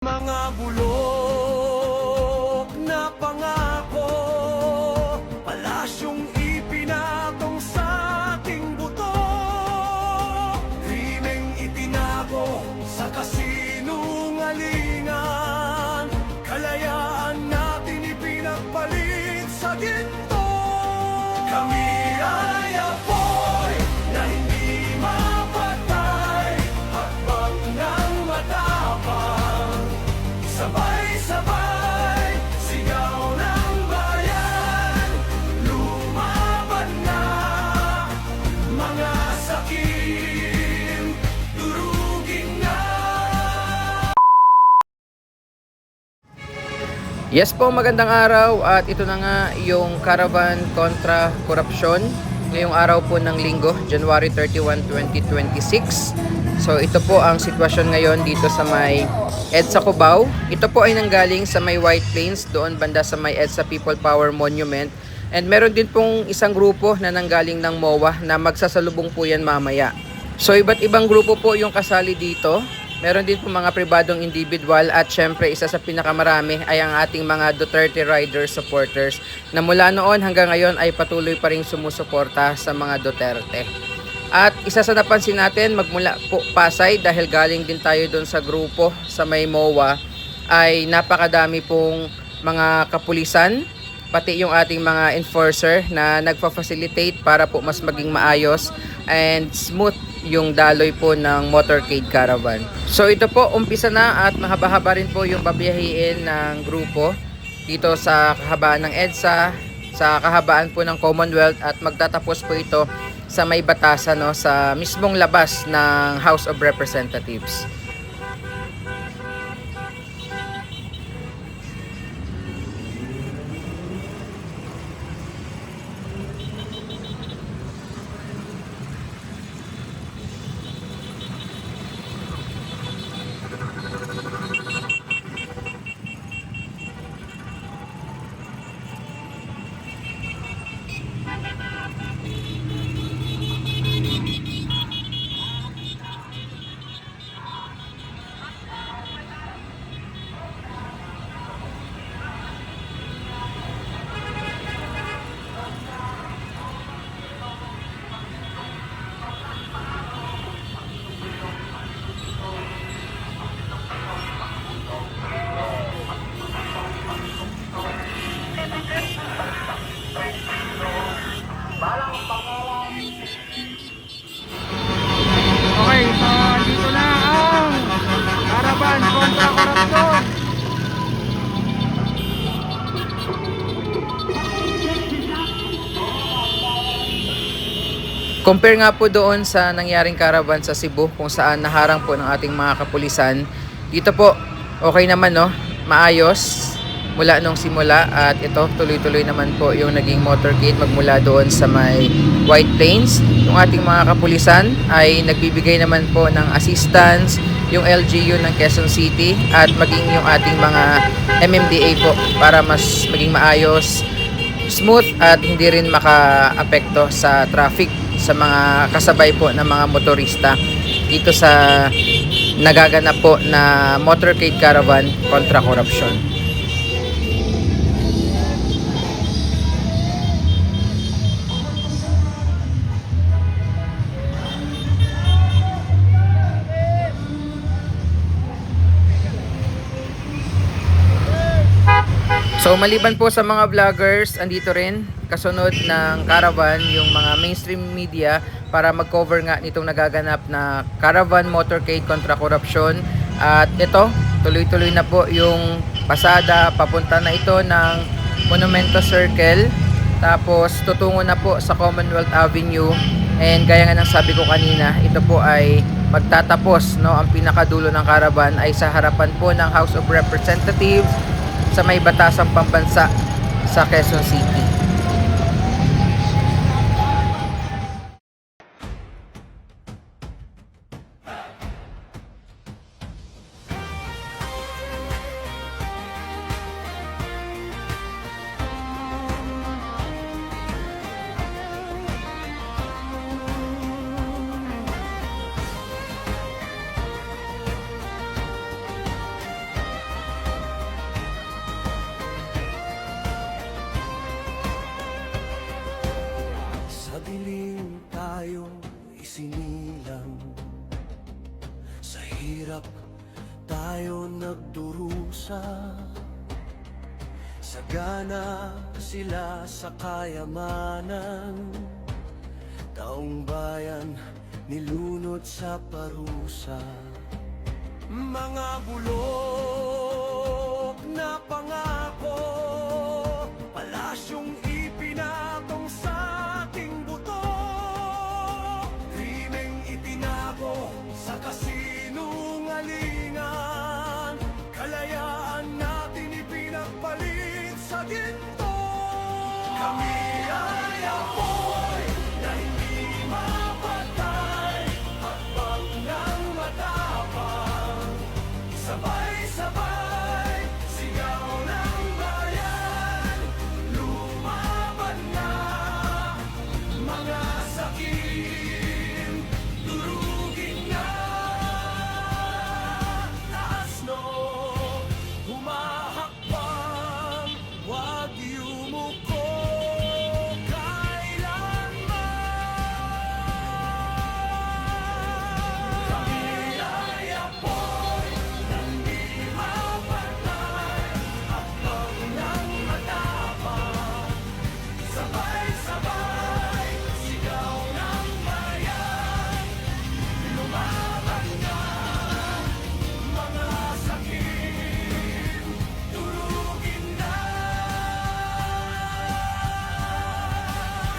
Mga bulok na pangako, palasyong ipinatong sa ating buto, krimeng itinago sa kasinungalingan, kalayaan natin ipinagpalit sa ginto. Kami ay apoy na hindi mapatay, hakbang ng matapang, sabay-sabay, sigaw ng bayan, lumaban na, mga sakim, durugin na. Yes po, magandang araw at ito na nga yung Caravan kontra korupsyon ngayong araw po ng Linggo, January 31, 2026. So ito po ang sitwasyon ngayon dito sa may EDSA Cubao. Ito po ay nanggaling sa may White Plains, doon banda sa may EDSA People Power Monument. And meron din pong isang grupo na nanggaling ng MOA na magsasalubong po yan mamaya. So iba't ibang grupo po yung kasali dito. Meron din po mga pribadong individual at syempre isa sa pinakamarami ay ang ating mga Duterte Rider supporters na mula noon hanggang ngayon ay patuloy pa rin sumusuporta sa mga Duterte. At isa sa napansin natin magmula po Pasay, dahil galing din tayo doon sa grupo sa may MOA, ay napakadami pong mga kapulisan, pati yung ating mga enforcer na nagfa-facilitate para po mas maging maayos and smooth yung daloy po ng motorcade caravan. So ito po, umpisa na at mahaba-haba rin po yung babiyahiin ng grupo dito sa kahabaan ng EDSA, sa kahabaan po ng Commonwealth, at magtatapos po ito sa may batasan, no, sa mismong labas ng House of Representatives. Okay, so dito na ang Caravan kontra korupsyon. Compare nga po doon sa nangyaring caravan sa Cebu kung saan naharang po ng ating mga kapulisan. Dito po, okay naman, no? Maayos mula nung simula, at ito tuloy-tuloy naman po yung naging motorcade magmula doon sa may White Plains. Yung ating mga kapulisan ay nagbibigay naman po ng assistance, yung LGU ng Quezon City at maging yung ating mga MMDA po para mas maging maayos, smooth at hindi rin maka-apekto sa traffic sa mga kasabay po ng mga motorista dito sa nagaganap po na motorcade caravan kontra korupsyon. So maliban po sa mga vloggers, andito rin kasunod ng caravan yung mga mainstream media para mag-cover nga nitong nagaganap na caravan motorcade kontra korupsyon. At ito, tuloy-tuloy na po yung pasada, papunta na ito ng Monumento Circle, tapos tutungo na po sa Commonwealth Avenue. And gaya nga ng sabi ko kanina, ito po ay magtatapos, no, ang pinakadulo ng caravan ay sa harapan po ng House of Representatives sa may batasang pambansa sa Quezon City. nagdurusa. Sagana sila sa kayamanan, taong bayan nilunod sa parusa. Mga bulok na pangako, palasyong ipinatong sa ating buto, krimeng itinago sa kasinungalingan, kalayaan natin ipinagpalit sa ginto. Kami ay apoy na hindi mapatay, hakbang ng matapang, sabay-sabay, sigaw ng bayan, lumaban na, mga sakim, durugin na. Taas no, humahakbang, wag yumuko kailanman. Kami ay apoy na hindi mapatay, hakbang ng matapang, sabay-sabay, sigaw ng bayan, lumaban na, mga sakim, durugin na.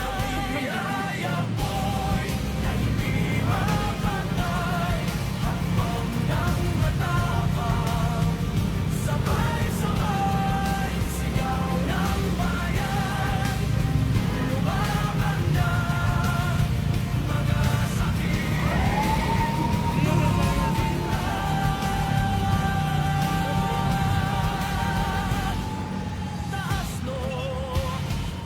Kami ay apoy na hindi mapatay, hakbang ng matapang, sabay-sabay, sigaw ng bayan, lumaban na, mga taas no,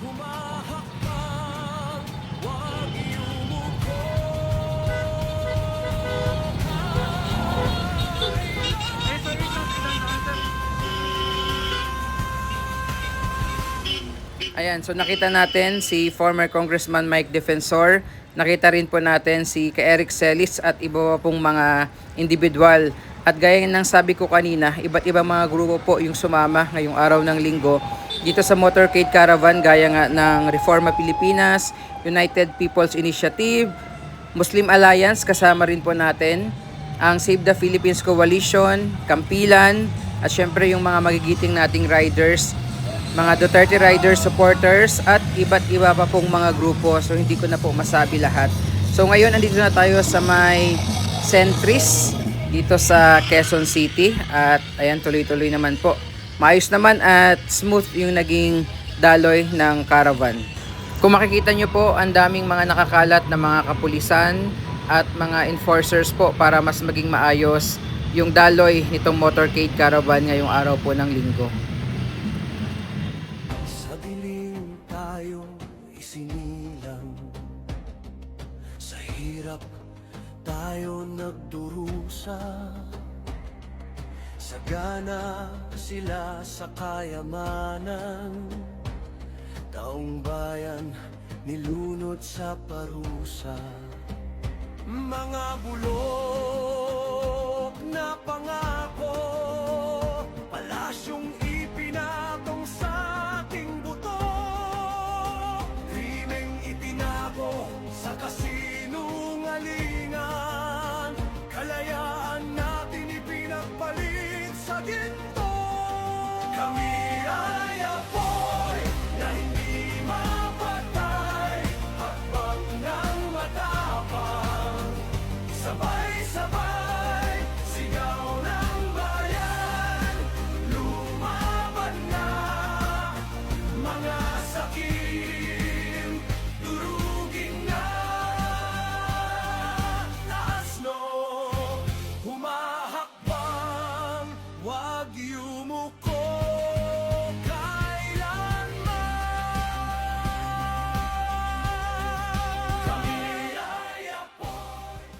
humahakbang, wag yumuko. Ayan, so nakita natin si former Congressman Mike Defensor. Nakita rin po natin si Eric Celis at iba pa pong mga individual. At gaya ng sabi ko kanina, iba't ibang mga grupo po yung sumama ngayong araw ng linggo dito sa motorcade caravan, gaya nga ng Reforma Pilipinas, United People's Initiative, Muslim Alliance, kasama rin po natin ang Save the Philippines Coalition, Kampilan, at syempre yung mga magigiting nating riders, mga Duterte Riders supporters, at iba't iba pa pong mga grupo. So hindi ko na po masabi lahat. So ngayon andito na tayo sa may Centris dito sa Quezon City, at ayan, tuloy-tuloy naman po. Maayos naman at smooth yung naging daloy ng caravan. Kung makikita nyo po, ang daming mga nakakalat na mga kapulisan at mga enforcers po para mas maging maayos yung daloy nitong motorcade caravan ngayong araw po ng linggo. Sa dilim tayo isinilang, sa hirap tayo nagdurusa. Sagana sila sa kayamanan, taong bayan nilunod sa parusa. Mga bulok na pangako, palasyong ipinatong sa ating buto, krimeng itinago sa kasinungalingan, kalayaan natin ipinagpalit sa ginto. Kami ay apoy na hindi mapatay, hakbang ng matapang, sabay-sabay, sigaw ng bayan, lumaban na, mga sakim, durugin na. Taas no, humahakbang, wag yumuko kailanman. Kami ay apoy.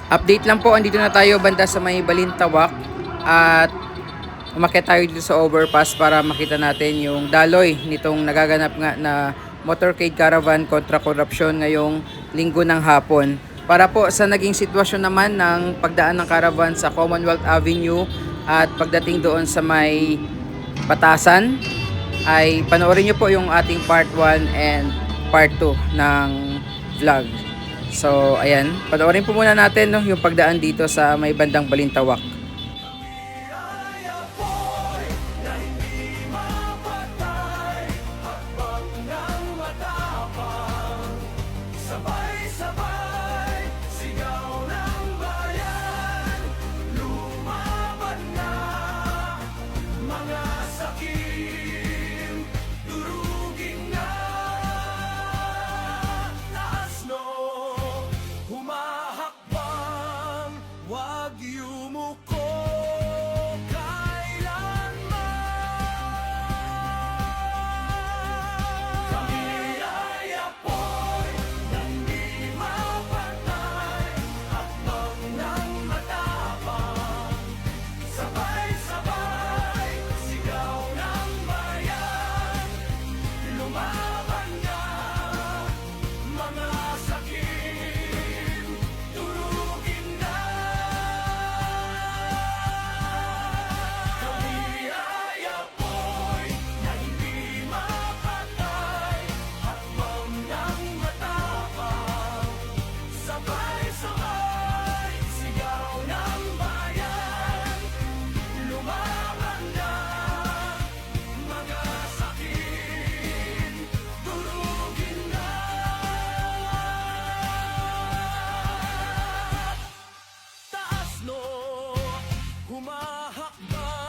Update lang po, andito na tayo banda sa may Balintawak at umakyat tayo dito sa overpass para makita natin yung daloy nitong nagaganap nga na motorcade caravan kontra korupsyon ngayong linggo ng hapon. Para po sa naging sitwasyon naman ng pagdaan ng caravan sa Commonwealth Avenue at pagdating doon sa may Patasan, ay panoorin nyo po yung ating part 1 and part 2 ng vlog. So ayan, panoorin po muna natin no, yung pagdaan dito sa may bandang Balintawak. Sabay-sabay, sigaw ng bayan, lumaban na, mga sakim, durugin na. Taas no, humahakbang, wag yumuko kailanman. Kami ay apoy ng di mapatay, hakbang ng matapang. Sabay-sabay, sigaw ng bayan, lumaban na, mga sakim, durugin na. Kami ay apoy na hindi mapatay, hakbang ng matapang. Sabay-sabay, sigaw ng bayan, lumaban na, mga sakim, durugin na. Taas no, humahakbang.